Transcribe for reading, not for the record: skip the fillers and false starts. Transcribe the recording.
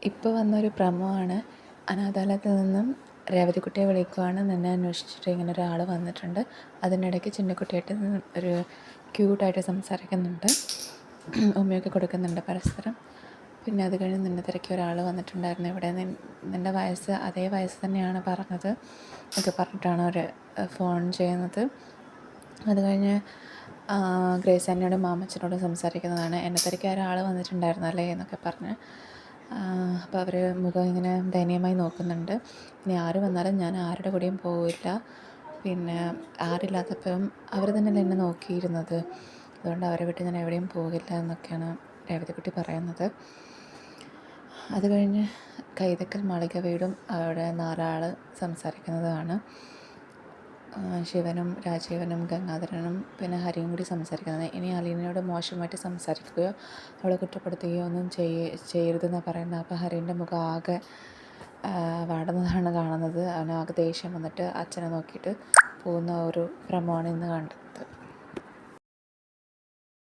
ഇപ്പോൾ വന്നൊരു പ്രമോയാണ്. അനാഥാലയത്തിൽ നിന്നും രേവതിക്കുട്ടിയെ വിളിക്കുവാണ്, നിന്നെ അന്വേഷിച്ചിട്ട് ഇങ്ങനെ ഒരാൾ വന്നിട്ടുണ്ട്. അതിനിടയ്ക്ക് ചിന്നക്കുട്ടിയായിട്ട് ഒരു ക്യൂട്ടായിട്ട് സംസാരിക്കുന്നുണ്ട്, ഉമ്മയൊക്കെ കൊടുക്കുന്നുണ്ട് പരസ്പരം. പിന്നെ അത് കഴിഞ്ഞ് നിന്നെ തിരക്കി ഒരാൾ വന്നിട്ടുണ്ടായിരുന്നു ഇവിടെ, നിൻ്റെ വയസ്സ് അതേ വയസ്സ് തന്നെയാണ് പറഞ്ഞത് ഒക്കെ പറഞ്ഞിട്ടാണ് അവർ ഫോൺ ചെയ്യുന്നത്. അത് കഴിഞ്ഞ് ഗ്രേസ് ആൻ്റിയോടും മാമച്ചനോടും സംസാരിക്കുന്നതാണ്. എന്നെ തിരക്കി ഒരാൾ വന്നിട്ടുണ്ടായിരുന്നു അല്ലേ എന്നൊക്കെ പറഞ്ഞ്. അപ്പോൾ അവർ മുഖം ഇങ്ങനെ ദയനീയമായി നോക്കുന്നുണ്ട്. ഇനി ആര് വന്നാലും ഞാൻ ആരുടെ കൂടെയും പോവില്ല, പിന്നെ ആരില്ലാത്തപ്പം അവർ തന്നെയല്ലേ എന്നെ നോക്കിയിരുന്നത്, അതുകൊണ്ട് അവരെ വിട്ട് ഞാൻ എവിടെയും പോകില്ല എന്നൊക്കെയാണ് രേവതിക്കുട്ടി പറയുന്നത്. അത് കഴിഞ്ഞ് കൈതക്കൽ മാളിക വീടും അവിടെ 4 ആൾ സംസാരിക്കുന്നതാണ്. ശിവനും രാജീവനും ഗംഗാധരനും പിന്നെ ഹരിയും കൂടി സംസാരിക്കുന്നത്. ഇനി അലീനയോട് മോശമായിട്ട് സംസാരിക്കുകയോ അവളെ കുറ്റപ്പെടുത്തുകയോ ഒന്നും ചെയ്യരുതെന്നാണ് പറയുന്നത്. അപ്പോൾ ഹരീൻ്റെ മുഖം ആകെ വാടുന്നതാണ് കാണുന്നത്. അവനാകെ ദേഷ്യം വന്നിട്ട് അച്ഛനെ നോക്കിയിട്ട് പോകുന്ന ഒരു ഭ്രമമാണ് ഇന്ന് കണ്ടത്.